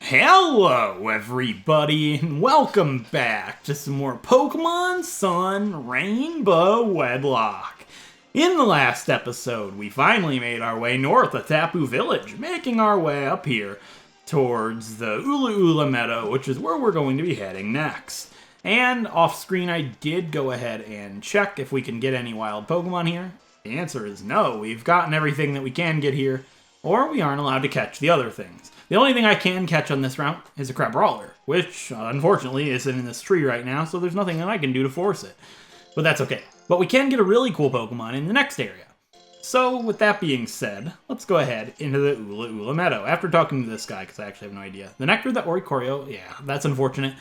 Hello everybody and welcome back to some more Pokémon Sun Rainbow Wedlocke. In the last episode, we finally made our way north of Tapu Village, making our way up here towards the Ula Ula Meadow, which is where we're going to be heading next. And off screen I did go ahead and check if we can get any wild Pokemon here. The answer is no, we've gotten everything that we can get here, or we aren't allowed to catch the other things. The only thing I can catch on this route is a Crabrawler, which unfortunately isn't in this tree right now, so there's nothing that I can do to force it. But that's okay. But we can get a really cool Pokemon in the next area. So with that being said, let's go ahead into the Ula Ula Meadow. After talking to this guy, because I actually have no idea. The Nectar, the Oricorio, yeah, that's unfortunate.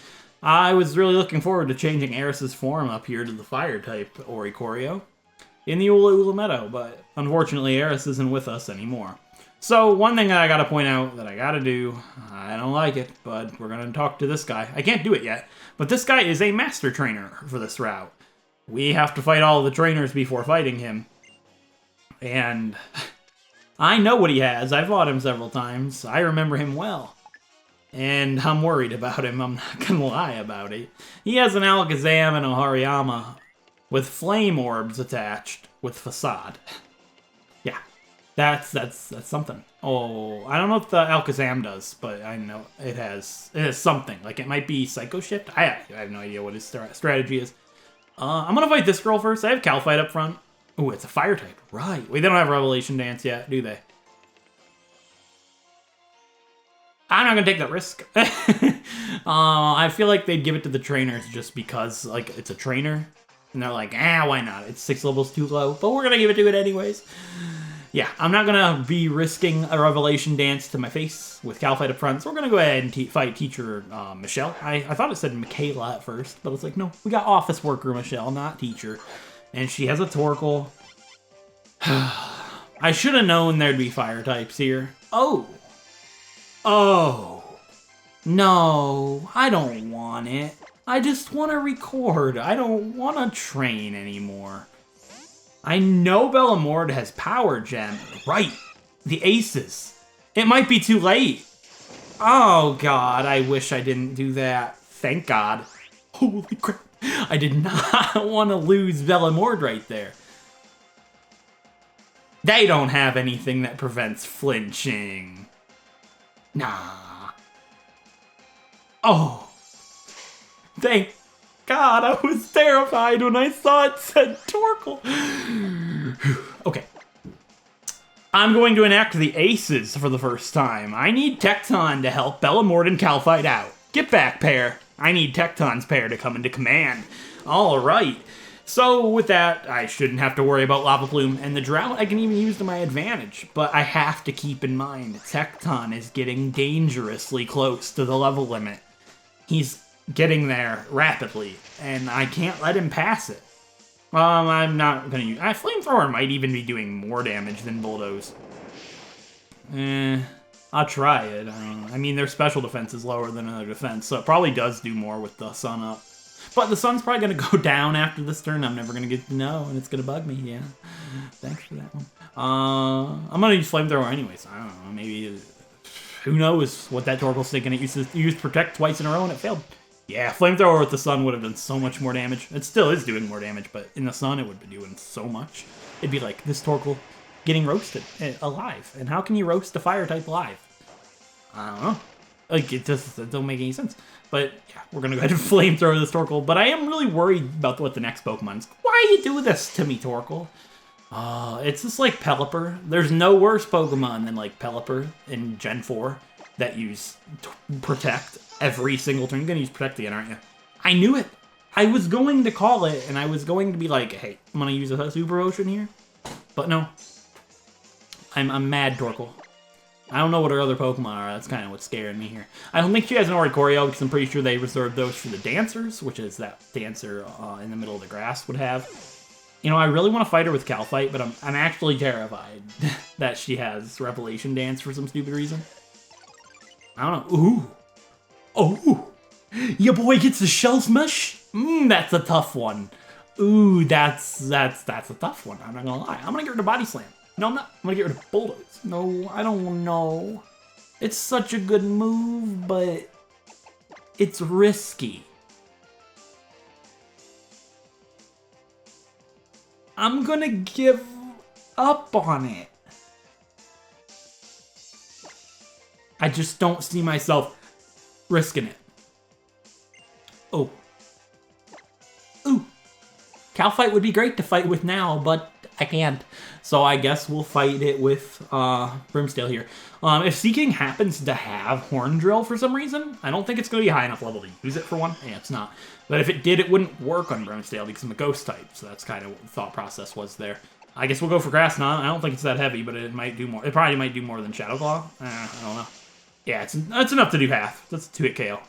I was really looking forward to changing Eris's form up here to the Fire-type Oricorio in the Ula Ula Meadow, but unfortunately Eris isn't with us anymore. So, one thing that I gotta point out that I gotta do, I don't like it, but we're gonna talk to this guy. I can't do it yet, but this guy is a master trainer for this route. We have to fight all the trainers before fighting him. And I know what he has. I fought him several times. I remember him well. And I'm worried about him, I'm not gonna lie about it. He has an Alakazam and a Hariyama with flame orbs attached with Facade. Yeah. That's something. Oh, I don't know if the Alakazam does, but I know it has something. Like, it might be Psycho Shift. I have no idea what his strategy is. I'm gonna fight this girl first. I have Calfight up front. Ooh, it's a fire type. Right. Wait, they don't have Revelation Dance yet, do they? I'm not gonna take that risk. I feel like they'd give it to the trainers just because, like, it's a trainer. And they're like, why not? It's 6 levels too low, but we're gonna give it to it anyways. Yeah, I'm not going to be risking a Revelation Dance to my face with Calfight up front, so we're going to go ahead and fight Teacher Michelle. I thought it said Michaela at first, but it's like, no, we got Office Worker Michelle, not Teacher. And she has a Torkoal. I should have known there'd be Fire types here. Oh. No, I don't want it. I just want to record. I don't want to train anymore. I know Bellamord has Power Gem. Right. The Aces. It might be too late. Oh, God. I wish I didn't do that. Thank God. Holy crap. I did not want to lose Bellamord right there. They don't have anything that prevents flinching. Nah. Oh. Thank God, I was terrified when I saw it said Torkoal. Okay. I'm going to enact the Aces for the first time. I need Tecton to help Bellamord and Calfight out. Get back, pair. I need Tecton's pair to come into command. Alright. So, with that, I shouldn't have to worry about Lava Plume, and the Drought I can even use to my advantage. But I have to keep in mind, Tecton is getting dangerously close to the level limit. He's getting there rapidly, and I can't let him pass it. I'm not gonna use... Flamethrower might even be doing more damage than Bulldoze. I'll try it. I mean, their special defense is lower than their defense, so it probably does do more with the sun up. But the sun's probably gonna go down after this turn. I'm never gonna get to know, and it's gonna bug me, yeah. Thanks for that one. I'm gonna use Flamethrower anyways. I don't know, maybe... Who knows what that Torkoal's thinking. It used Protect twice in a row, and it failed. Yeah, Flamethrower with the sun would have done so much more damage. It still is doing more damage, but in the sun it would be doing so much. It'd be like this Torkoal getting roasted alive. And how can you roast a fire type alive? I don't know. Like, it don't make any sense. But yeah, we're gonna go ahead and Flamethrower this Torkoal. But I am really worried about what the next Pokemon is. Why you do this to me, Torkoal? It's just like Pelipper. There's no worse Pokemon than like Pelipper in Gen 4 that use Protect every single turn. You're gonna use Protect again, aren't you? I knew it. I was going to call it, and I was going to be like, hey, I'm gonna use a Super Ocean here. But no. I'm mad, Torkoal. I don't know what our other Pokemon are. That's kind of what's scaring me here. I don't think she has an Oricorio, because I'm pretty sure they reserved those for the Dancers, which is that Dancer in the middle of the grass would have. You know, I really want to fight her with Calfight, but I'm actually terrified that she has Revelation Dance for some stupid reason. I don't know. Ooh. Oh. Your boy gets the Shell Smash? That's a tough one. Ooh, that's a tough one. I'm not gonna lie. I'm gonna get rid of Body Slam. No, I'm not. I'm gonna get rid of Bulldoze. No, I don't know. It's such a good move, but it's risky. I'm gonna give up on it. I just don't see myself risking it. Oh. Ooh. Cow fight would be great to fight with now, but I can't. So I guess we'll fight it with Brimstale here. If Seeking happens to have Horn Drill for some reason, I don't think it's going to be high enough level to use it for one. Yeah, it's not. But if it did, it wouldn't work on Brimstale because I'm a ghost type. So that's kind of what the thought process was there. I guess we'll go for Grass Knot. I don't think it's that heavy, but it might do more. It probably might do more than Shadow Claw. I don't know. Yeah, it's enough to do half. That's a 2-hit KO.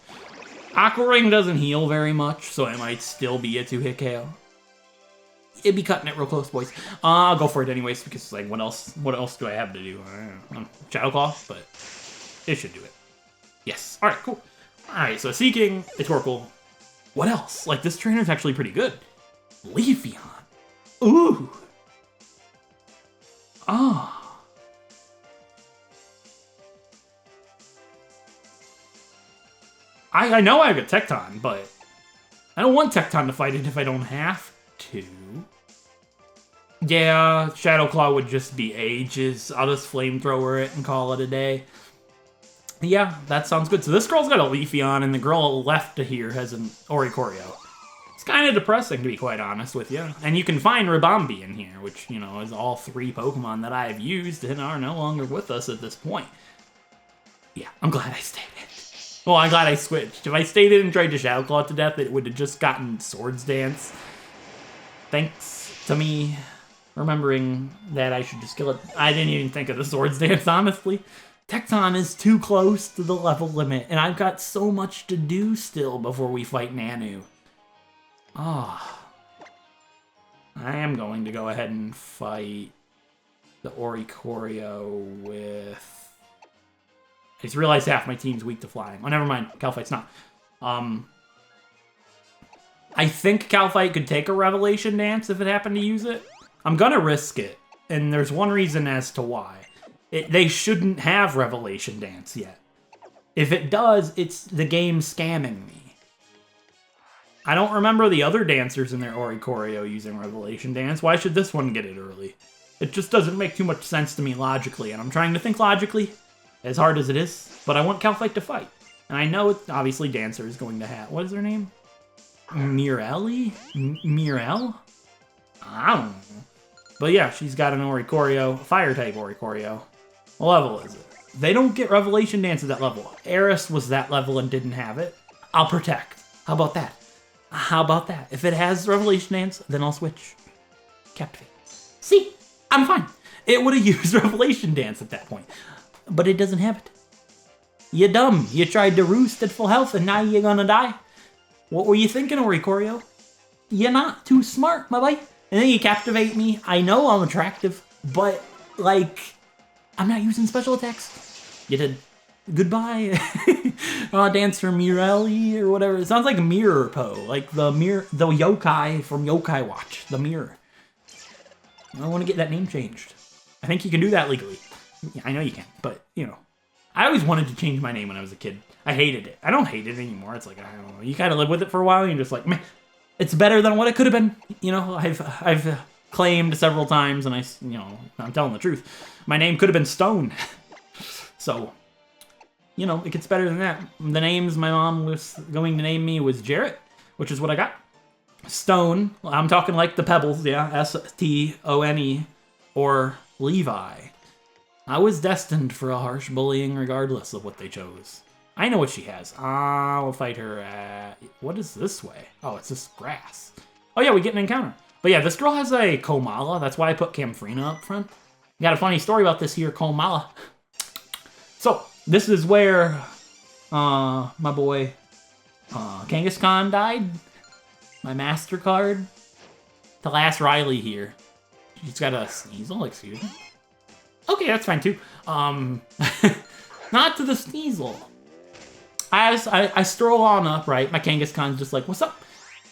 Aqua Ring doesn't heal very much, so it might still be a 2-hit KO. It'd be cutting it real close, boys. I'll go for it anyways, because, like, what else do I have to do? I don't know. Shadow Claw, but it should do it. Yes. Alright, cool. Alright, so Seeking, a Torkoal. What else? Like, this trainer's actually pretty good. Leafeon. Ooh. Ah. I know I have a Tecton, but I don't want Tecton to fight it if I don't have to. Yeah, Shadow Claw would just be ages. I'll just Flamethrower it and call it a day. Yeah, that sounds good. So this girl's got a Leafeon, and the girl left to here has an Oricorio. It's kind of depressing, to be quite honest with you. And you can find Ribombee in here, which, you know, is all 3 Pokemon that I've used and are no longer with us at this point. Yeah, I'm glad I stayed in. Well, I'm glad I switched. If I stayed in and tried to Shadow Claw to death, it would have just gotten Swords Dance. Thanks to me remembering that I should just kill it. I didn't even think of the Swords Dance, honestly. Tecton is too close to the level limit, and I've got so much to do still before we fight Nanu. Ah. I am going to go ahead and fight the Oricorio with... I just realized half my team's weak to flying. Oh, never mind. Calfight's not. I think Calfight could take a Revelation Dance if it happened to use it. I'm gonna risk it, and there's one reason as to why. They shouldn't have Revelation Dance yet. If it does, it's the game scamming me. I don't remember the other dancers in their Oricorio using Revelation Dance. Why should this one get it early? It just doesn't make too much sense to me logically, and I'm trying to think logically. As hard as it is, but I want Calfight to fight. And I know, obviously, Dancer is going to have... What is her name? Mirelli? Mirel? I don't know. But yeah, she's got an Oricorio, Fire-type Oricorio. What level is it? They don't get Revelation Dance at that level. Eris was that level and didn't have it. I'll Protect. How about that? How about that? If it has Revelation Dance, then I'll switch. Captivate. See? I'm fine. It would have used Revelation Dance at that point. But it doesn't have it. You dumb. You tried to roost at full health and now you're gonna die. What were you thinking, Oricorio? You're not too smart, my boy. And then you Captivate me. I know I'm attractive, but, like, I'm not using special attacks. You did. Goodbye. Dancer Mirelli or whatever. It sounds like Mirror Po. Like the yokai from Yokai Watch. The Mirror. I want to get that name changed. I think you can do that legally. Yeah, I know you can, but, you know. I always wanted to change my name when I was a kid. I hated it. I don't hate it anymore. It's like, I don't know. You kind of live with it for a while, and you're just like, meh, it's better than what it could have been. You know, I've claimed several times, and I'm telling the truth. My name could have been Stone. So, you know, it gets better than that. The names my mom was going to name me was Jarrett, which is what I got. Stone, I'm talking like the Pebbles, yeah, S-T-O-N-E, or Levi. I was destined for a harsh bullying regardless of what they chose. I know what she has. I'll fight her at... What is this way? Oh, it's this grass. Oh yeah, we get an encounter. But yeah, this girl has a Komala. That's why I put Camfrina up front. Got a funny story about this here Komala. So, this is where my boy Kangaskhan died. My MasterCard. The last Riley here. She's got a Sneasel, excuse me. Okay, that's fine too. Not to the Sneasel. I stroll on up, right? My Kangaskhan's just like, what's up?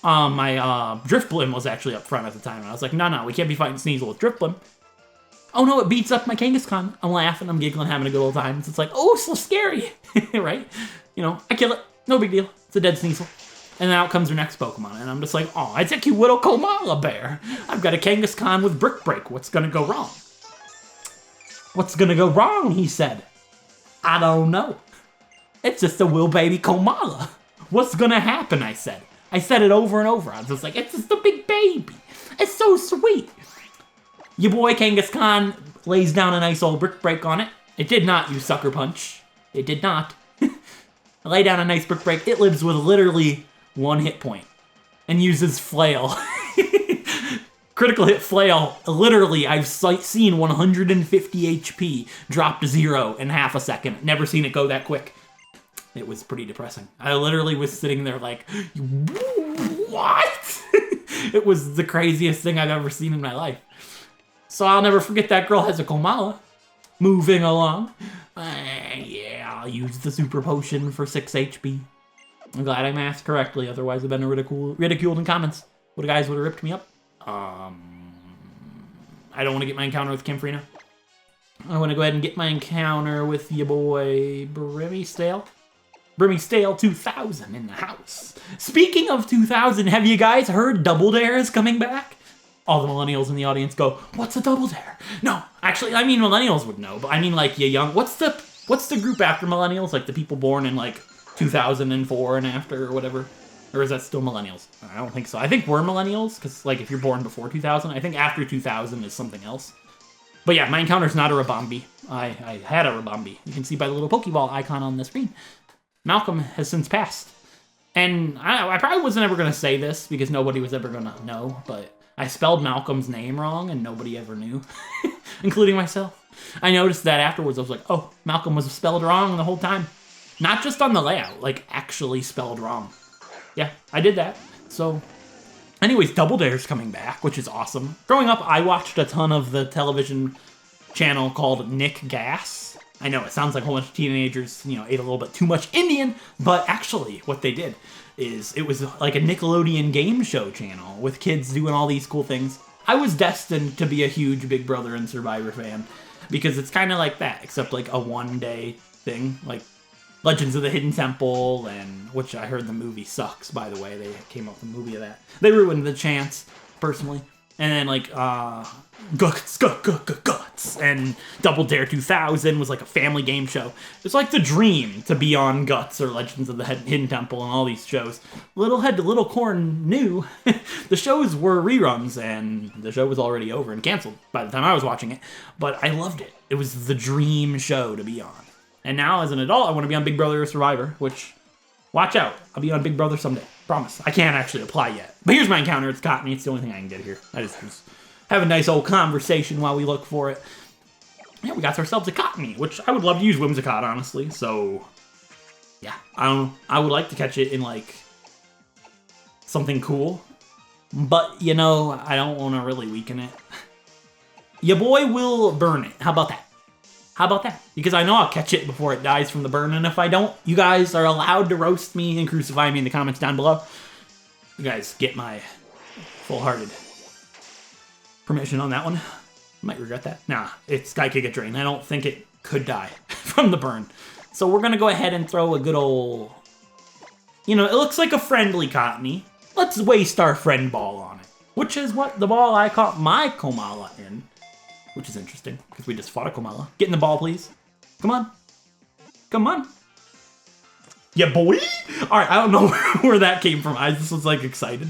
My Drifblim was actually up front at the time. And I was like, no, we can't be fighting Sneasel with Drifblim. Oh no, it beats up my Kangaskhan. I'm laughing, I'm giggling, having a good old time. It's like, oh, so scary, right? You know, I kill it, no big deal. It's a dead Sneasel. And then out comes her next Pokemon, and I'm just like, oh, it's a cute little koala bear. I've got a Kangaskhan with Brick Break. What's gonna go wrong? What's gonna go wrong, he said. I don't know. It's just a little baby Komala. What's gonna happen, I said. I said it over and over. I was just like, it's just a big baby. It's so sweet. Your boy Kangaskhan lays down a nice old Brick Break on it. It did not use Sucker Punch. It did not. Lay down a nice Brick Break. It lives with literally 1 hit point and uses Flail. Critical hit Flail. Literally, I've seen 150 HP drop to 0 in half a second. Never seen it go that quick. It was pretty depressing. I literally was sitting there like, what? It was the craziest thing I've ever seen in my life. So I'll never forget that girl has a Komala. Moving along. Yeah, I'll use the Super Potion for 6 HP. I'm glad I masked correctly, otherwise I've been ridiculed in comments. What guys would have ripped me up? I don't want to get my encounter with Kimfrina. I want to go ahead and get my encounter with your boy Brimmystale. Brimmystale 2000 in the house. Speaking of 2000, have you guys heard Double Dare is coming back? All the millennials in the audience go, what's a Double Dare? No, actually, I mean millennials would know, but I mean like you young. What's the group after millennials? Like the people born in like 2004 and after or whatever? Or is that still millennials? I don't think so. I think we're millennials, because like if you're born before 2000, I think after 2000 is something else. But yeah, my encounter's not a Rabombi. I had a Rabombi. You can see by the little Pokeball icon on the screen. Malcolm has since passed. And I probably wasn't ever going to say this, because nobody was ever going to know, but I spelled Malcolm's name wrong, and nobody ever knew, including myself. I noticed that afterwards. I was like, oh, Malcolm was spelled wrong the whole time. Not just on the layout, like actually spelled wrong. Yeah, I did that. So, anyways, Double Dare's coming back, which is awesome. Growing up, I watched a ton of the television channel called Nick Gas. I know, it sounds like a whole bunch of teenagers, you know, ate a little bit too much Indian, but actually, what they did is it was like a Nickelodeon game show channel with kids doing all these cool things. I was destined to be a huge Big Brother and Survivor fan, because it's kind of like that, except like a one-day thing, like Legends of the Hidden Temple, and which I heard the movie sucks, by the way. They came up with a movie of that. They ruined the chance, personally. And then, like, Guts, and Double Dare 2000 was like a family game show. It's like the dream to be on Guts or Legends of the Hidden Temple and all these shows. Little Head to Little Corn knew the shows were reruns, and the show was already over and canceled by the time I was watching it. But I loved it. It was the dream show to be on. And now, as an adult, I want to be on Big Brother or Survivor, which, watch out, I'll be on Big Brother someday. Promise. I can't actually apply yet. But here's my encounter. It's Cottonee. It's the only thing I can get here. I just have a nice old conversation while we look for it. Yeah, we got ourselves a Cottonee, which I would love to use Whimsicott, honestly. So, yeah. I would like to catch it in, like, something cool. But, you know, I don't want to really weaken it. Your boy will burn it. How about that? How about that? Because I know I'll catch it before it dies from the burn, and if I don't, you guys are allowed to roast me and crucify me in the comments down below. You guys get my full-hearted permission on that one. Might regret that. Nah, it's Sky Kick Drain. I don't think it could die from the burn. So we're gonna go ahead and throw a good old... You know, it looks like a friendly Cottonee. Let's waste our friend ball on it. Which is what the ball I caught my Komala in. Which is interesting, because we just fought a Komala. Get in the ball, please. Come on. Come on. Yeah, boy! Alright, I don't know where that came from. I just was, like, excited.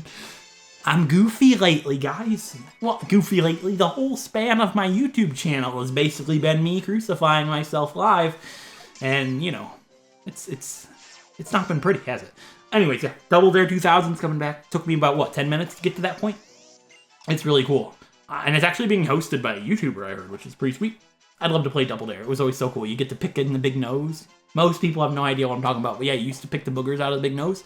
I'm goofy lately, guys. Well, goofy lately. The whole span of my YouTube channel has basically been me crucifying myself live. And, you know, it's not been pretty, has it? Anyways, yeah, Double Dare 2000's coming back. Took me about, what, 10 minutes to get to that point? It's really cool. And it's actually being hosted by a YouTuber, I heard, which is pretty sweet. I'd love to play Double Dare. It was always so cool. You get to pick in the big nose. Most people have no idea what I'm talking about. But yeah, you used to pick the boogers out of the big nose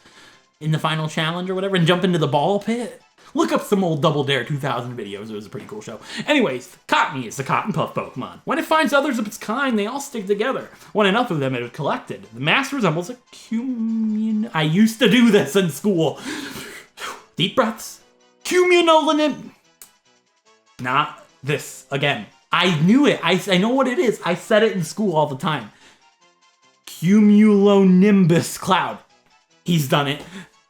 in the final challenge or whatever and jump into the ball pit. Look up some old Double Dare 2000 videos. It was a pretty cool show. Anyways, Cottonee is the Cotton Puff Pokemon. When it finds others of its kind, they all stick together. When enough of them are collected, the mass resembles a cumulonimbus. I used to do this in school. Deep breaths. Cumulonimbus. Not this again. I knew it. I know what it is. I said it in school all the time. Cumulonimbus cloud. He's done it.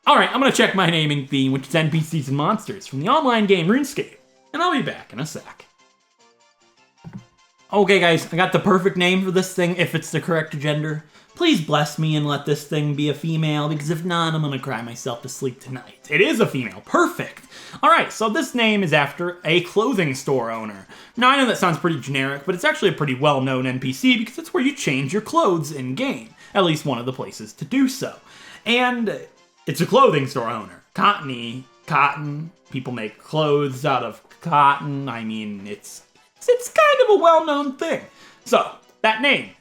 All right, I'm going to check my naming theme, which is NPCs and monsters from the online game RuneScape, and I'll be back in a sec. Okay, guys, I got the perfect name for this thing if it's the correct gender. Please bless me and let this thing be a female, because if not, I'm going to cry myself to sleep tonight. It is a female. Perfect. All right, so this name is after a clothing store owner. Now, I know that sounds pretty generic, but it's actually a pretty well-known NPC because it's where you change your clothes in-game. At least one of the places to do so. And it's a clothing store owner. Cottonee, cotton. People make clothes out of cotton. I mean, it's kind of a well-known thing. So, that name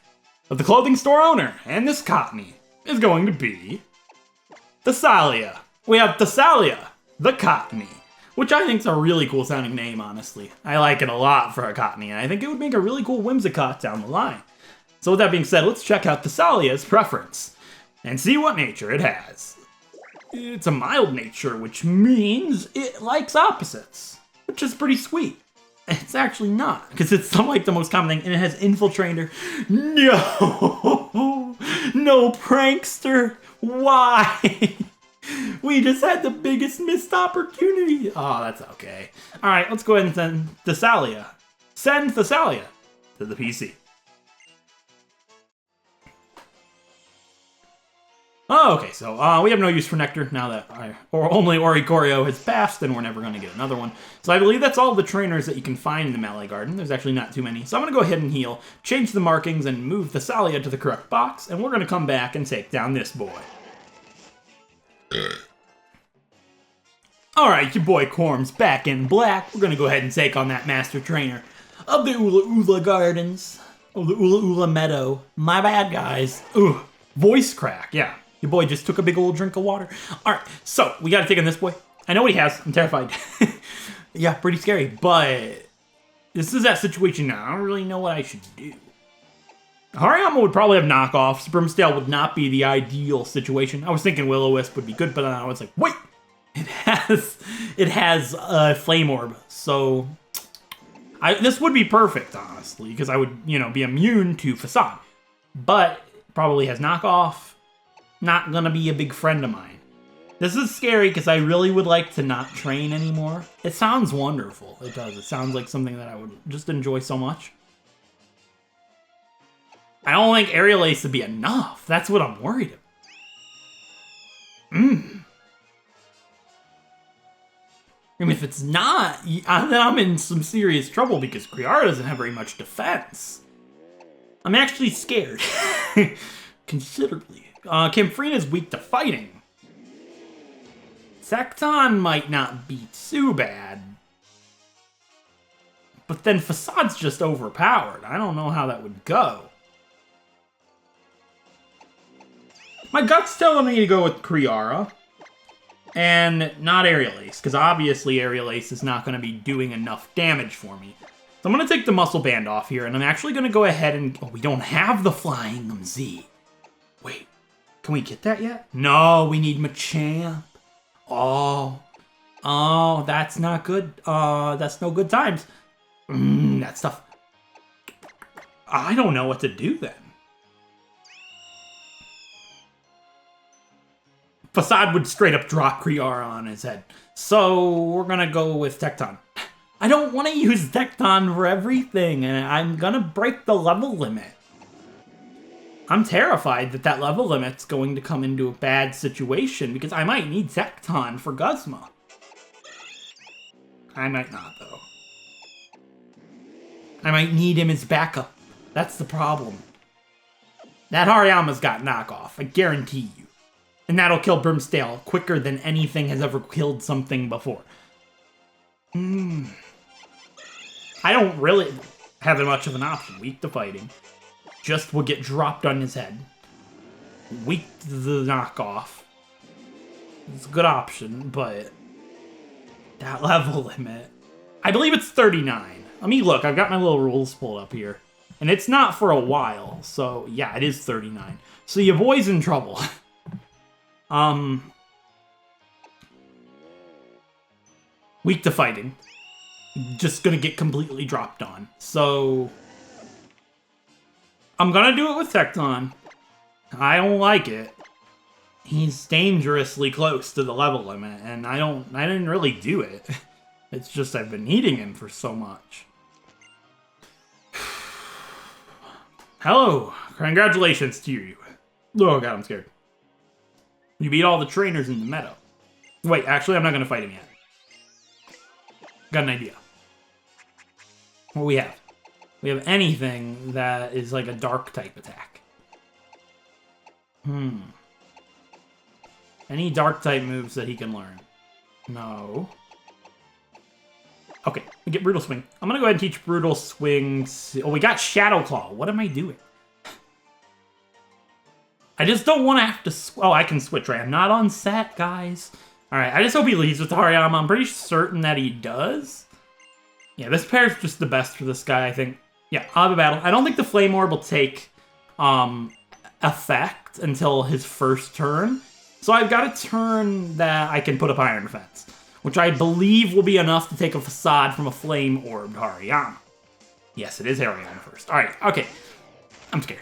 of the clothing store owner and this Cottonee is going to be Thessalia. We have Thessalia, the Cottonee, which I think is a really cool sounding name, honestly. I like it a lot for a Cottonee, and I think it would make a really cool Whimsicott down the line. So with that being said, let's check out Thessalia's preference and see what nature it has. It's a mild nature, which means it likes opposites, which is pretty sweet. It's actually not, because it's like the most common thing, and it has Infiltrator. No! No, prankster! Why? We just had the biggest missed opportunity. Oh, that's okay. Alright, let's go ahead and send Thessalia. Send Thessalia to the PC. Oh, okay, so we have no use for Nectar now that only Oricorio has passed, and we're never going to get another one. So I believe that's all the trainers that you can find in the Melee Garden. There's actually not too many. So I'm going to go ahead and heal, change the markings, and move Thessalia to the correct box, and we're going to come back and take down this boy. Alright, your boy Corm's back in black. We're going to go ahead and take on that Master Trainer of the Ula Ula Gardens. Oh, the Ula Ula Meadow. My bad, guys. Ooh, voice crack, yeah. Your boy just took a big old drink of water. Alright, so we gotta take on this boy. I know what he has. I'm terrified. Yeah, pretty scary, but this is that situation now. I don't really know what I should do. Hariyama would probably have knockoffs. Brimstale would not be the ideal situation. I was thinking Will-O-Wisp would be good, but then I was like, wait! It has a Flame Orb, so this would be perfect, honestly, because I would, be immune to Facade. But probably has knockoff. Not gonna be a big friend of mine. This is scary because I really would like to not train anymore. It sounds wonderful. It does. It sounds like something that I would just enjoy so much. I don't think Aerial Ace would be enough. That's what I'm worried about. I mean, if it's not, then I'm in some serious trouble because Kriara doesn't have very much defense. I'm actually scared. Considerably. Camfrina's weak to fighting. Tecton might not be too bad. But then Facade's just overpowered. I don't know how that would go. My gut's telling me to go with Kriara. And not Aerial Ace, because obviously Aerial Ace is not going to be doing enough damage for me. So I'm going to take the Muscle Band off here, and I'm actually going to go ahead and... Oh, we don't have the Flying Z. Wait. Can we get that yet? No, we need Machamp. Oh, that's not good. That's no good times. That stuff. I don't know what to do then. Facade would straight up drop Kriara on his head. So we're gonna go with Tecton. I don't want to use Tecton for everything, and I'm gonna break the level limit. I'm terrified that that level limit's going to come into a bad situation because I might need Tecton for Guzma. I might not, though. I might need him as backup. That's the problem. That Hariyama's got knockoff, I guarantee you. And that'll kill Brimstale quicker than anything has ever killed something before. I don't really have much of an option. Weak to fighting. Just will get dropped on his head. Weak to the knockoff. It's a good option, but that level limit. I believe it's 39. Let me look. I've got my little rules pulled up here. And it's not for a while, so yeah, it is 39. So your boy's in trouble. Weak to fighting. just gonna get completely dropped on. So I'm gonna do it with Tecton. I don't like it. He's dangerously close to the level limit, and I didn't really do it. It's just I've been needing him for so much. Hello, congratulations to you. Oh god, I'm scared. You beat all the trainers in the Meadow. Wait, actually, I'm not gonna fight him yet. Got an idea. What do we have? We have anything that is like a dark type attack. Any dark type moves that he can learn? No. Okay, we get Brutal Swing. I'm gonna go ahead and teach Brutal Swings. Oh, we got Shadow Claw. What am I doing? I just don't want to have to... Oh, I can switch, right? I'm not on set, guys. Alright, I just hope he leads with Hariyama. I'm pretty certain that he does. Yeah, this pair is just the best for this guy, I think. Yeah, I'll have a battle. I don't think the Flame Orb will take effect until his first turn. So I've got a turn that I can put up Iron Defense, which I believe will be enough to take a Facade from a Flame Orbed Hariyama. Yes, it is Hariyama first. Alright, okay. I'm scared.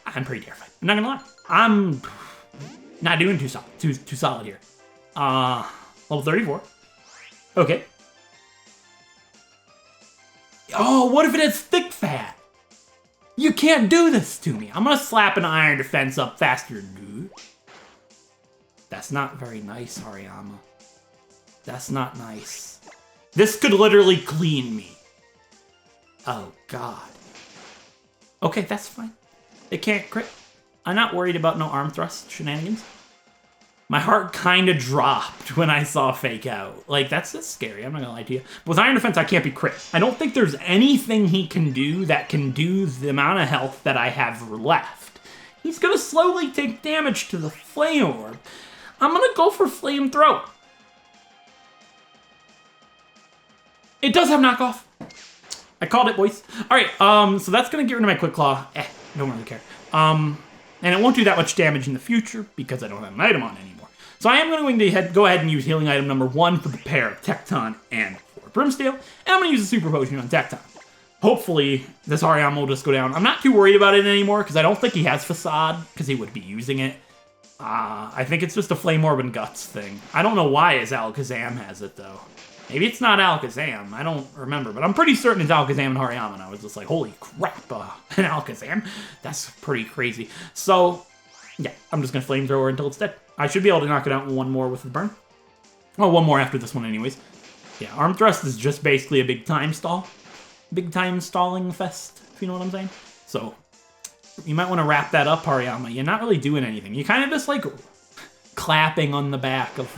I'm pretty terrified. I'm not gonna lie. I'm not doing too solid here. Level 34. Okay. Oh, what if it has Thick Fat? You can't do this to me. I'm gonna slap an Iron Defense up faster, dude. That's not very nice, Hariyama. That's not nice. This could literally clean me. Oh, God. Okay, that's fine. It can't crit. I'm not worried about no arm thrust shenanigans. My heart kind of dropped when I saw Fake Out. Like, that's just scary. I'm not gonna lie to you. But with Iron Defense, I can't be crit. I don't think there's anything he can do that can do the amount of health that I have left. He's gonna slowly take damage to the Flame Orb. I'm gonna go for Flame Throw. It does have knockoff. I called it, boys. Alright, so that's gonna get rid of my Quick Claw. Don't really care. And it won't do that much damage in the future because I don't have an item on anymore. So I am going to go ahead and use healing item number 1 for the pair of Tecton and for Brimsteel. And I'm going to use a Super Potion on Tecton. Hopefully, this Hariyama will just go down. I'm not too worried about it anymore because I don't think he has Facade because he would be using it. I think it's just a Flame Orb and Guts thing. I don't know why his Alakazam has it, though. Maybe it's not Alakazam. I don't remember, but I'm pretty certain it's Alakazam and Hariyama, and I was just like, holy crap, an Alakazam? That's pretty crazy. So, yeah, I'm just going to Flamethrower until it's dead. I should be able to knock it out one more with the burn. Oh, one more after this one anyways. Yeah, Arm Thrust is just basically a big time stall. Big time stalling fest, if you know what I'm saying. So, you might want to wrap that up, Hariyama. You're not really doing anything. You're kind of just, like, clapping on the back of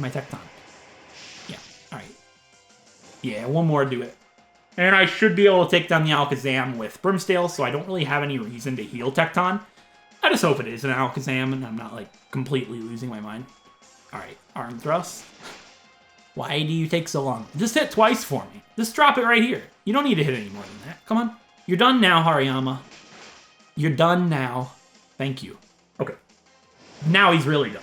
my Tecton. Alright. Yeah, one more to do it. And I should be able to take down the Alakazam with Brimsteel, so I don't really have any reason to heal Tecton. I just hope it is an Alakazam and I'm not, like, completely losing my mind. Alright, Arm Thrust. Why do you take so long? Just hit twice for me. Just drop it right here. You don't need to hit any more than that. Come on. You're done now, Hariyama. You're done now. Thank you. Okay. Now he's really done.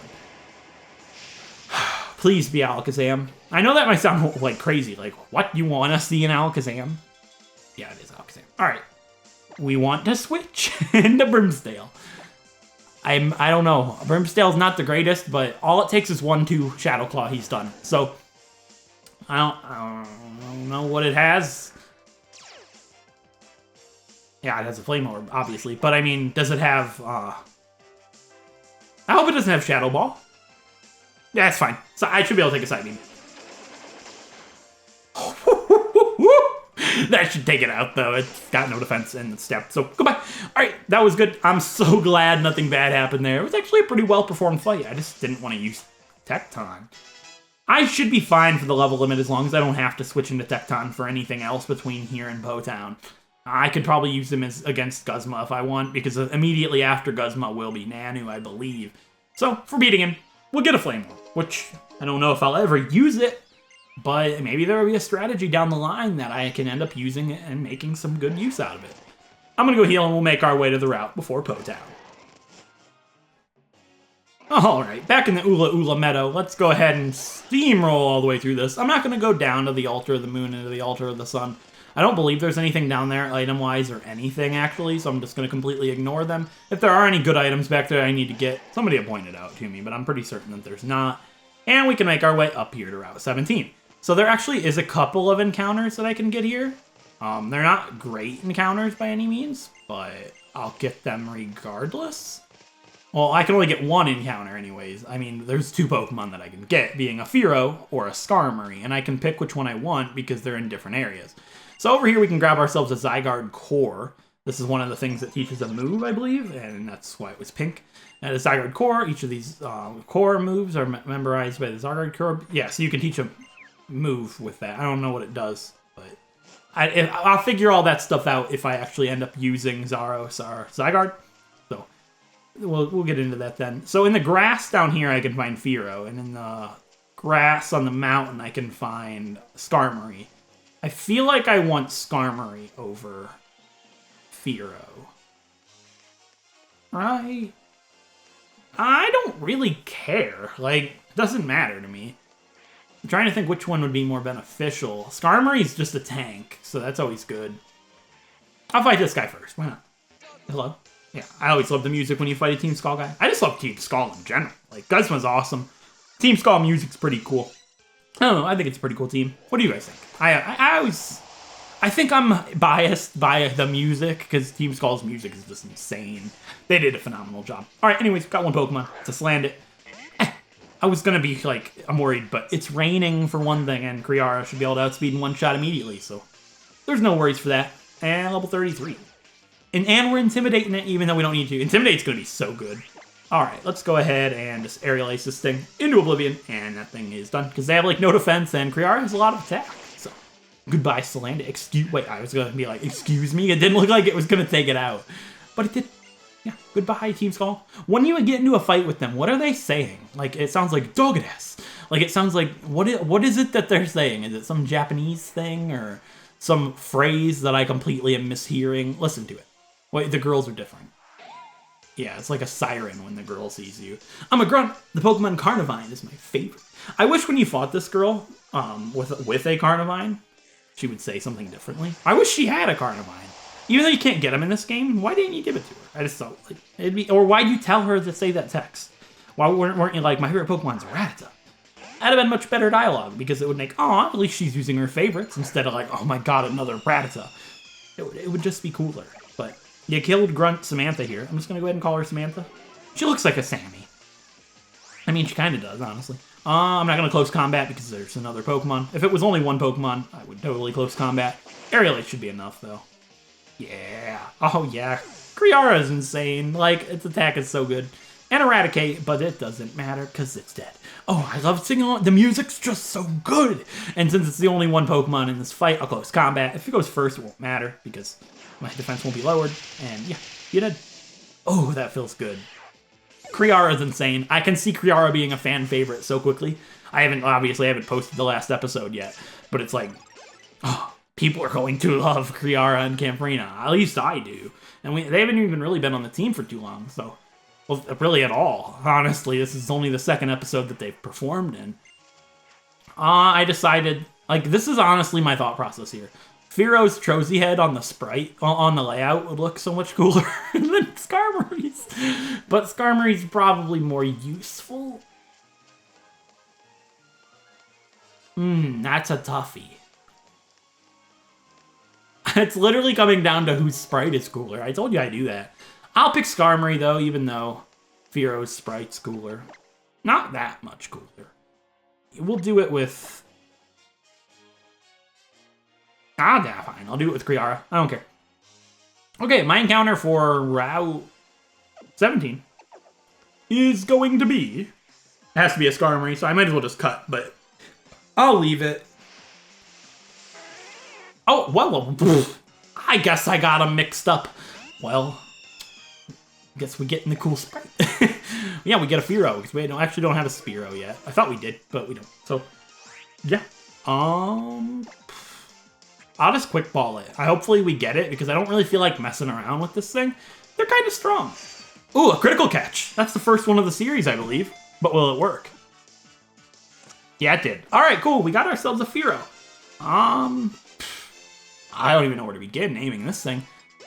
Please be Alakazam. I know that might sound like crazy. Like, what? You want to see an Alakazam? Yeah, it is Alakazam. Alright. We want to switch into Brimsteel. I don't know. Brimsteel's not the greatest, but all it takes is 1-2 Shadow Claw. He's done. So, I don't know what it has. Yeah, it has a Flame Orb, obviously. But, I mean, does it have, I hope it doesn't have Shadow Ball. Yeah, that's fine. So I should be able to take a Side Beam. That should take it out, though. It's got no defense in the step. So, goodbye. Alright, that was good. I'm so glad nothing bad happened there. It was actually a pretty well-performed fight. I just didn't want to use Tecton. I should be fine for the level limit as long as I don't have to switch into Tecton for anything else between here and Potown. I could probably use him against Guzma if I want, because immediately after Guzma will be Nanu, I believe. So, for beating him, we'll get a Flame Orb, which I don't know if I'll ever use it, but maybe there will be a strategy down the line that I can end up using it and making some good use out of it. I'm going to go heal and we'll make our way to the route before Potown. Alright, back in the Ula Ula Meadow, let's go ahead and steamroll all the way through this. I'm not going to go down to the altar of the moon and to the altar of the sun. I don't believe there's anything down there item-wise or anything, actually, so I'm just going to completely ignore them. If there are any good items back there I need to get, somebody will point it out to me, but I'm pretty certain that there's not. And we can make our way up here to Route 17. So there actually is a couple of encounters that I can get here. They're not great encounters by any means, but I'll get them regardless. Well, I can only get one encounter anyways. I mean, there's two Pokemon that I can get, being a Fearow or a Skarmory, and I can pick which one I want because they're in different areas. So over here we can grab ourselves a Zygarde Core. This is one of the things that teaches a move, I believe, and that's why it was pink. And a Zygarde Core, each of these core moves are memorized by the Zygarde Core. Yeah, so you can teach a move with that. I don't know what it does, but I'll figure all that stuff out if I actually end up using Zygarde. So we'll get into that then. So in the grass down here I can find Fearow, and in the grass on the mountain I can find Skarmory. I feel like I want Skarmory over Fearow. Right? I don't really care. Like, it doesn't matter to me. I'm trying to think which one would be more beneficial. Skarmory's just a tank, so that's always good. I'll fight this guy first. Why not? Hello? Yeah, I always love the music when you fight a Team Skull guy. I just love Team Skull in general. Like, Guzma's awesome. Team Skull music's pretty cool. I don't know, I think it's a pretty cool team. What do you guys think? I think I'm biased by the music, because Team Skull's music is just insane. They did a phenomenal job. Alright, anyways, got one Pokemon. It's a Slandit. I was gonna be like, I'm worried, but it's raining for one thing, and Kriara should be able to outspeed in one shot immediately, so there's no worries for that. And level 33. And we're intimidating it, even though we don't need to. Intimidate's gonna be so good. Alright, let's go ahead and just aerial ace this thing into oblivion, and that thing is done, because they have like no defense, and Kriara has a lot of attack. So, goodbye, Salandit. Wait, I was gonna be like, excuse me? It didn't look like it was gonna take it out. But it did. Yeah, goodbye, Team Skull. When you get into a fight with them, what are they saying? Like, it sounds like Dogadas. Like, it sounds like, what is it that they're saying? Is it some Japanese thing, or some phrase that I completely am mishearing? Listen to it. Wait, the girls are different. Yeah, it's like a siren when the girl sees you. I'm a grunt. The Pokemon Carnivine is my favorite. I wish when you fought this girl with a Carnivine, she would say something differently. I wish she had a Carnivine. Even though you can't get them in this game, why didn't you give it to her? I just thought, like, it'd be... Or why'd you tell her to say that text? Why weren't you like, my favorite Pokemon's Rattata? That'd have been much better dialogue, because it would make, aw, at least she's using her favorites, instead of like, oh my god, another Rattata. It would just be cooler. But you killed Grunt Samantha here. I'm just gonna go ahead and call her Samantha. She looks like a Sammy. I mean, she kind of does, honestly. I'm not gonna close combat because there's another Pokemon. If it was only one Pokemon, I would totally close combat. Aerial Ace should be enough, though. Yeah. Oh, yeah. Kriara is insane. Like, its attack is so good. And Eradicate, but it doesn't matter because it's dead. Oh, I love singing along. The music's just so good. And since it's the only one Pokemon in this fight, I'll close combat. If it goes first, it won't matter because my defense won't be lowered. And yeah, you're dead. Oh, that feels good. Kriara is insane. I can see Kriara being a fan favorite so quickly. Obviously, I haven't posted the last episode yet, but it's like, oh, people are going to love Kriara and Camprina. At least I do. And they haven't even really been on the team for too long, so... Well, really at all. Honestly, this is only the second episode that they've performed in. I decided... Like, this is honestly my thought process here. Fearow's Trozy head on the sprite, on the layout, would look so much cooler than Skarmory's. But Skarmory's probably more useful. That's a toughie. It's literally coming down to whose sprite is cooler. I told you I'd do that. I'll pick Skarmory, though, even though Fearow's sprite's cooler. Not that much cooler. We'll do it with... yeah, fine. I'll do it with Kriara. I don't care. Okay, my encounter for Route 17 is going to be... It has to be a Skarmory, so I might as well just cut, but I'll leave it. Oh, well, I guess I got them mixed up. Well, I guess we get in the cool sprite. Yeah, we get a Fearow, because we actually don't have a Spearow yet. I thought we did, but we don't. So, yeah. I'll just quick ball it. Hopefully we get it, because I don't really feel like messing around with this thing. They're kind of strong. Ooh, a critical catch. That's the first one of the series, I believe. But will it work? Yeah, it did. All right, cool. We got ourselves a Fearow. I don't even know where to begin naming this thing.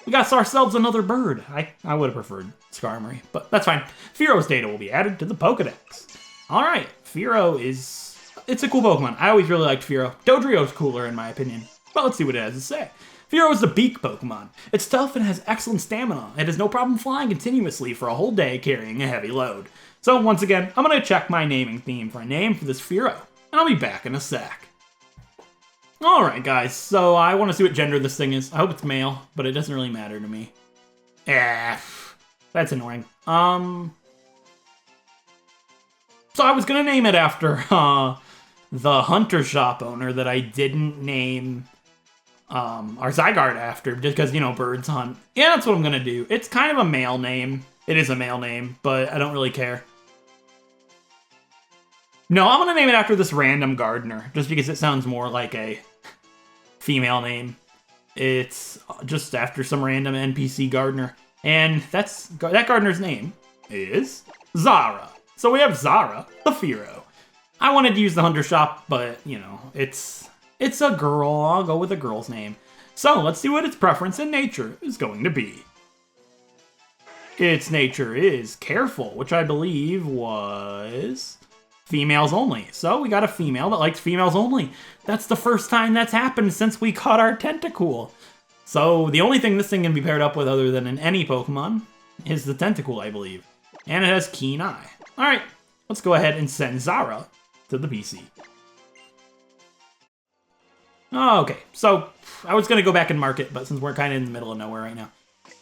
We got ourselves another bird. I would have preferred Skarmory, but that's fine. Fearow's data will be added to the Pokedex. All right, Fearow it's a cool Pokemon. I always really liked Fearow. Dodrio's cooler in my opinion, but let's see what it has to say. Fearow is the beak Pokemon. It's tough and has excellent stamina. It has no problem flying continuously for a whole day carrying a heavy load. So once again, I'm going to check my naming theme for a name for this Fearow, and I'll be back in a sec. Alright guys, so I want to see what gender this thing is. I hope it's male, but it doesn't really matter to me. That's annoying. So I was going to name it after the hunter shop owner that I didn't name our Zygarde after, just because, you know, birds hunt. Yeah, that's what I'm gonna do. It's kind of a male name. It is a male name, but I don't really care. No, I'm gonna name it after this random gardener, just because it sounds more like a female name. It's just after some random NPC gardener. And that gardener's name is Zara. So we have Zara, the Fearow. I wanted to use the hunter shop, but, you know, it's a girl. I'll go with a girl's name. So let's see what its preference in nature is going to be. Its nature is careful, which I believe was females only. So we got a female that likes females only. That's the first time that's happened since we caught our Tentacool. So the only thing this thing can be paired up with other than in any Pokemon is the Tentacool, I believe. And it has Keen Eye. Alright, let's go ahead and send Zara to the PC. Oh, okay, so I was going to go back and mark it, but since we're kind of in the middle of nowhere right now.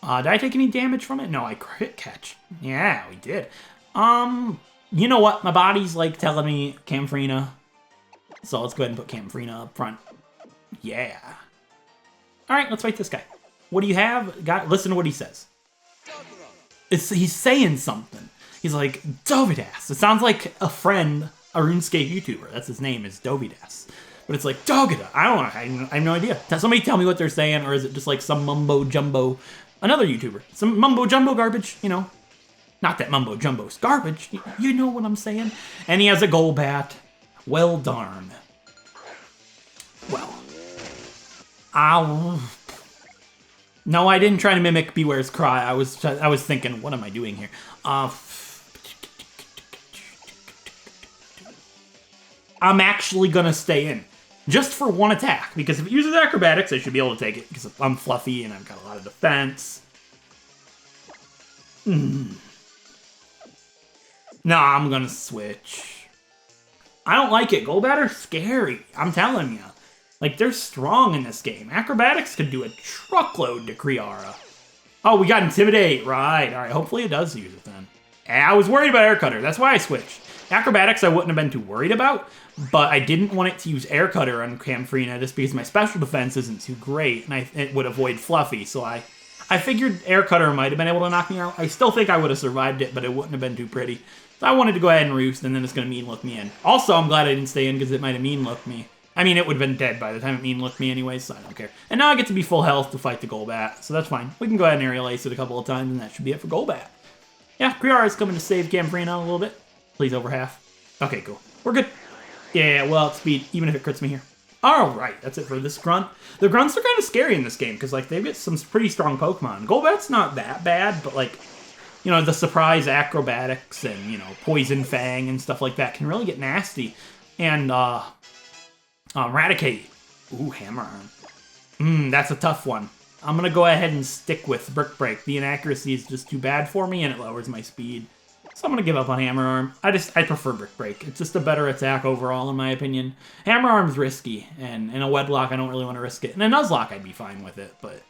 Did I take any damage from it? No, I crit catch. Yeah, we did. You know what? My body's like telling me Camfrina. So let's go ahead and put Camfrina up front. Yeah. Alright, let's fight this guy. What do you have? Listen to what he says. He's saying something. He's like, Dovidas. It sounds like a friend, a RuneScape YouTuber. That's his name, is Dovidas. But it's like, Dogada. I don't know. I have no idea. Somebody tell me what they're saying, or is it just like some mumbo-jumbo, another YouTuber. Some mumbo-jumbo garbage, you know. Not that mumbo-jumbo's garbage. You know what I'm saying. And he has a Golbat. Well, darn. Well. No, I didn't try to mimic Beware's Cry. I was thinking, what am I doing here? I'm actually gonna stay in. Just for one attack, because if it uses acrobatics, I should be able to take it, because I'm fluffy and I've got a lot of defense. No, I'm gonna switch. I don't like it. Golbat are scary, I'm telling you. Like, they're strong in this game. Acrobatics could do a truckload to Kriara. Oh, we got Intimidate, right. Alright, hopefully it does use it then. I was worried about Air Cutter, that's why I switched. Acrobatics I wouldn't have been too worried about, but I didn't want it to use Air Cutter on Camfrina just because my special defense isn't too great, and it would avoid Fluffy, so I figured Air Cutter might have been able to knock me out. I still think I would have survived it, but it wouldn't have been too pretty. So I wanted to go ahead and roost, and then it's going to mean look me in. Also, I'm glad I didn't stay in because it might have mean looked me. I mean, it would have been dead by the time it mean looked me anyway, so I don't care. And now I get to be full health to fight the Golbat, so that's fine. We can go ahead and Aerial Ace it a couple of times, and that should be it for Golbat. Yeah, Kriara is coming to save Camfrina a little bit. Please over half. Okay, cool. We're good. Yeah, well, speed, even if it crits me here. Alright, that's it for this Grunt. The Grunts are kind of scary in this game, because, like, they've got some pretty strong Pokemon. Golbat's not that bad, but, like, you know, the surprise acrobatics and, you know, Poison Fang and stuff like that can really get nasty. And, Raticate. Ooh, Hammer Arm. That's a tough one. I'm gonna go ahead and stick with Brick Break. The inaccuracy is just too bad for me, and it lowers my speed. So I'm gonna give up on Hammer Arm. I prefer Brick Break. It's just a better attack overall, in my opinion. Hammer Arm's risky, and in a Wedlocke, I don't really want to risk it. In a Nuzlocke, I'd be fine with it, but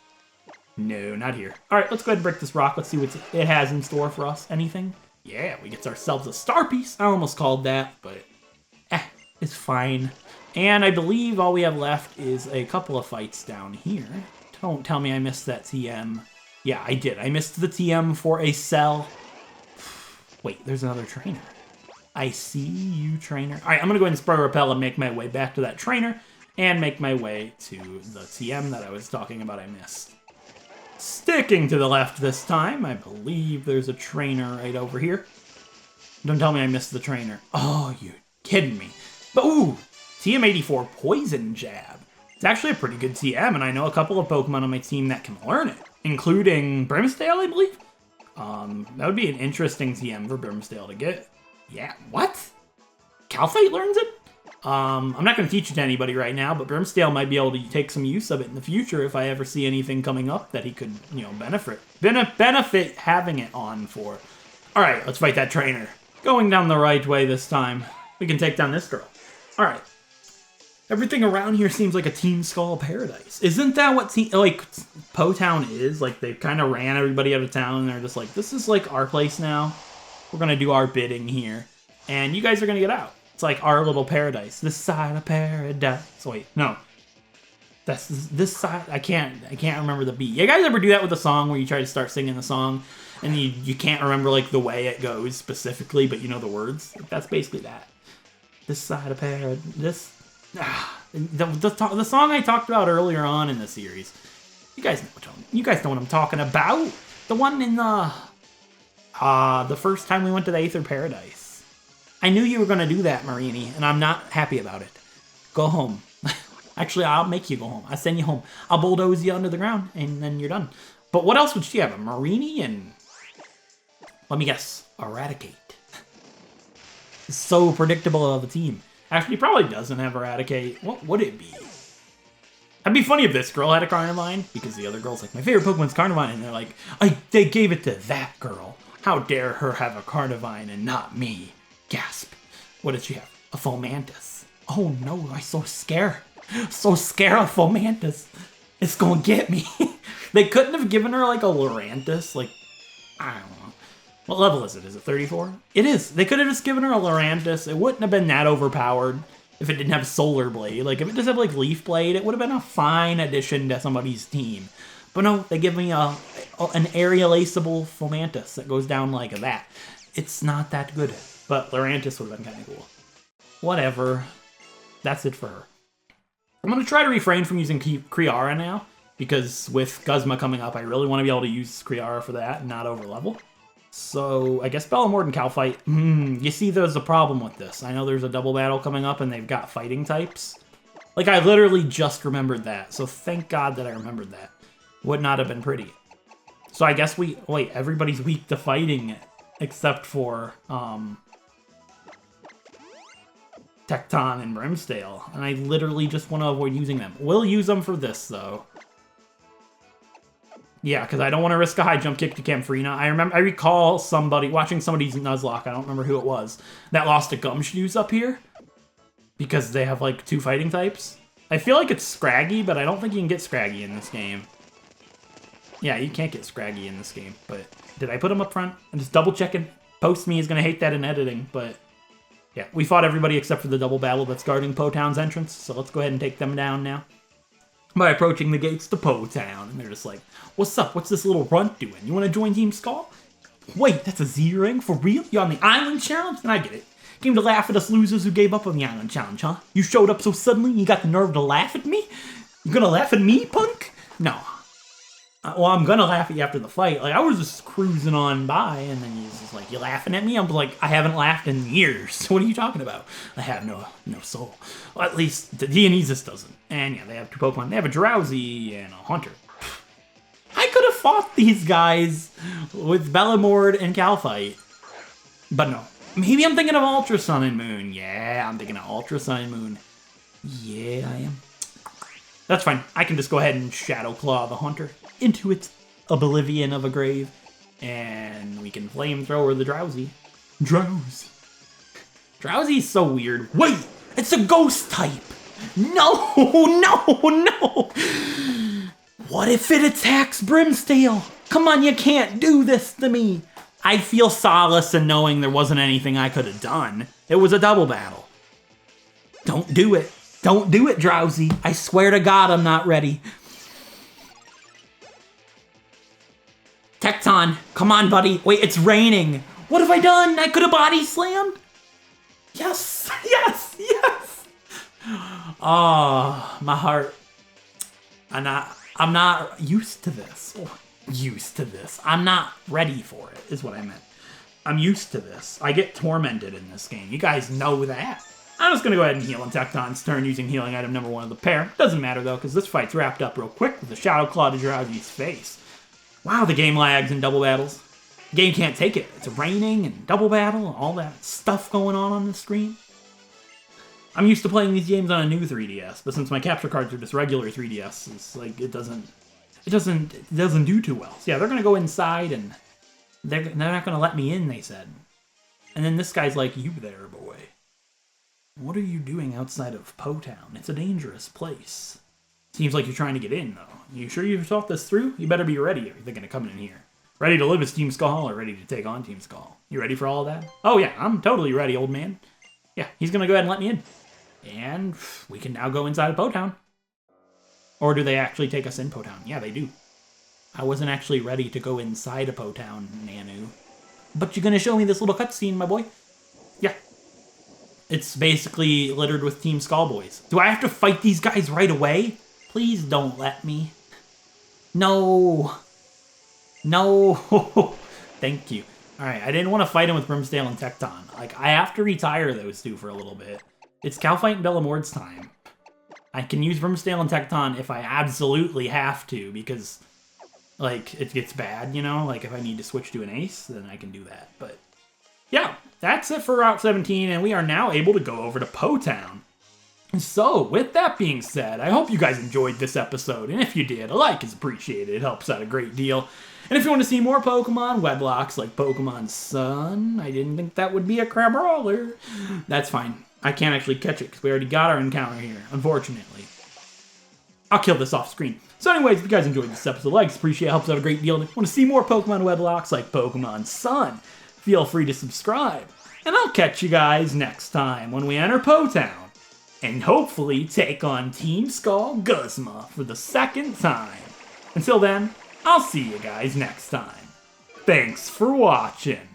no, not here. All right, let's go ahead and break this rock. Let's see what it has in store for us. Anything? Yeah, we get ourselves a Star Piece. I almost called that, but it's fine. And I believe all we have left is a couple of fights down here. Don't tell me I missed that TM. Yeah, I did. I missed the TM for a Cell. Wait, there's another trainer. I see you, trainer. All right, I'm going to go ahead and Spray Repel and make my way back to that trainer and make my way to the TM that I was talking about I missed. Sticking to the left this time. I believe there's a trainer right over here. Don't tell me I missed the trainer. Oh, you kidding me. But ooh, TM84 Poison Jab. It's actually a pretty good TM, and I know a couple of Pokemon on my team that can learn it, including Brimstale, I believe. That would be an interesting TM for Brimstale to get. Yeah, what? Calphite learns it? I'm not going to teach it to anybody right now, but Brimstale might be able to take some use of it in the future if I ever see anything coming up that he could, you know, benefit having it on for. All right, let's fight that trainer. Going down the right way this time. We can take down this girl. All right. Everything around here seems like a Team Skull paradise. Isn't that what Po Town is? Like, they kind of ran everybody out of town, and they're just like, this is like our place now. We're going to do our bidding here, and you guys are going to get out. It's like our little paradise. This side of paradise. Wait, no. That's this side. I can't remember the beat. You guys ever do that with a song where you try to start singing the song and you can't remember like the way it goes specifically, but you know the words? That's basically that. This side of paradise. The song I talked about earlier on in the series. You guys know what I'm talking about. The one in the first time we went to the Aether Paradise. I knew you were going to do that, Marini, and I'm not happy about it. Go home. Actually, I'll make you go home. I'll send you home. I'll bulldoze you under the ground, and then you're done. But what else would she have? A Marini and... let me guess. Eradicate. So predictable of a team. Actually, probably doesn't have Eradicate. What would it be? That'd be funny if this girl had a Carnivine, because the other girl's like, my favorite Pokemon's Carnivine, and they're like, they gave it to that girl. How dare her have a Carnivine and not me? Gasp. What did she have? A Fomantis. Oh no, I'm so scared. So scared of Fomantis. It's gonna get me. They couldn't have given her like a Lurantis. Like, I don't know. What level is it? Is it 34? It is. They could have just given her a Lurantis. It wouldn't have been that overpowered if it didn't have Solar Blade. Like, if it just had like Leaf Blade, it would have been a fine addition to somebody's team. But no, they give me an aerialaceable Fomantis that goes down like that. It's not that good. But Lurantis would have been kind of cool. Whatever. That's it for her. I'm going to try to refrain from using Kriara now, because with Guzma coming up, I really want to be able to use Kriara for that and not overlevel. So, I guess Bellamord and Calphite. You see, there's a problem with this. I know there's a double battle coming up, and they've got fighting types. Like, I literally just remembered that, so thank God that I remembered that. Would not have been pretty. So I guess everybody's weak to fighting, except for, Tecton and Brimstale, and I literally just want to avoid using them. We'll use them for this, though. Yeah, because I don't want to risk a high jump kick to Camfrina. I recall watching somebody's Nuzlocke, I don't remember who it was, that lost to Gumshoes up here, because they have, like, 2 fighting types. I feel like it's Scraggy, but I don't think you can get Scraggy in this game. Yeah, you can't get Scraggy in this game, but did I put him up front? I'm just double checking. Post Me is going to hate that in editing, but... yeah, we fought everybody except for the double battle that's guarding Po Town's entrance, so let's go ahead and take them down now. By approaching the gates to Po Town, and they're just like, what's up? What's this little runt doing? You want to join Team Skull? Wait, that's a Z-Ring? For real? You on the Island Challenge? Then I get it. Came to laugh at us losers who gave up on the Island Challenge, huh? You showed up so suddenly, you got the nerve to laugh at me? You gonna laugh at me, punk? No. Well, I'm gonna laugh at you after the fight. Like, I was just cruising on by, and then he's just like, you laughing at me? I'm like, I haven't laughed in years. What are you talking about? I have no soul. Well, at least the Dionysus doesn't. And yeah, they have 2 Pokemon. They have a Drowsy and a Haunter. I could have fought these guys with Bellamord and Calphite. But no. Maybe I'm thinking of Ultra Sun and Moon. Yeah, I'm thinking of Ultra Sun and Moon. Yeah, I am. That's fine. I can just go ahead and Shadow Claw the Haunter into its oblivion of a grave. And we can Flamethrower the Drowsy. Drowsy's so weird. Wait! It's a ghost type! No! No! What if it attacks Brimstale? Come on, you can't do this to me! I feel solace in knowing there wasn't anything I could have done. It was a double battle. Don't do it. Don't do it, Drowsy. I swear to God I'm not ready. Tecton, come on, buddy. Wait, it's raining. What have I done? I could have body slammed. Yes, yes, yes. Oh, my heart. I'm not used to this. used to this. I'm not ready for it, is what I meant. I'm used to this. I get tormented in this game. You guys know that. I'm just going to go ahead and heal on Tecton's turn using healing item number 1 of the pair. Doesn't matter, though, because this fight's wrapped up real quick with a Shadow Claw to Drowsy's face. Wow, the game lags in double battles. The game can't take it. It's raining and double battle and all that stuff going on the screen. I'm used to playing these games on a new 3DS, but since my capture cards are just regular 3DS, it's like it doesn't do too well. So yeah, they're going to go inside, and they're not going to let me in, they said. And then this guy's like, you there, boy. What are you doing outside of Po Town? It's a dangerous place. Seems like you're trying to get in, though. You sure you've thought this through? You better be ready if you're thinking of coming in here. Ready to live as Team Skull or ready to take on Team Skull? You ready for all of that? Oh yeah, I'm totally ready, old man. Yeah, he's going to go ahead and let me in. And we can now go inside of Po Town. Or do they actually take us in Po Town? Yeah, they do. I wasn't actually ready to go inside of Po Town, Nanu. But you're going to show me this little cutscene, my boy? Yeah. It's basically littered with Team Skull boys. Do I have to fight these guys right away? Please don't let me. No. No. Thank you. Alright, I didn't want to fight him with Brimstale and Tecton. Like, I have to retire those two for a little bit. It's Calfight and Bellamord's time. I can use Brimstale and Tecton if I absolutely have to, because, like, it gets bad, you know? Like, if I need to switch to an ace, then I can do that. But, yeah, that's it for Route 17, and we are now able to go over to Po Town. So, with that being said, I hope you guys enjoyed this episode, and if you did, a like is appreciated. It helps out a great deal. And if you want to see more Pokemon Wedlocks like Pokemon Sun, I didn't think that would be a Crabrawler. That's fine. I can't actually catch it because we already got our encounter here, unfortunately. I'll kill this off screen. So anyways, if you guys enjoyed this episode, likes, appreciate it, helps out a great deal. And if you want to see more Pokemon Wedlocks like Pokemon Sun, feel free to subscribe. And I'll catch you guys next time when we enter Po Town and hopefully take on Team Skull Guzma for the 2nd time. Until then, I'll see you guys next time. Thanks for watching.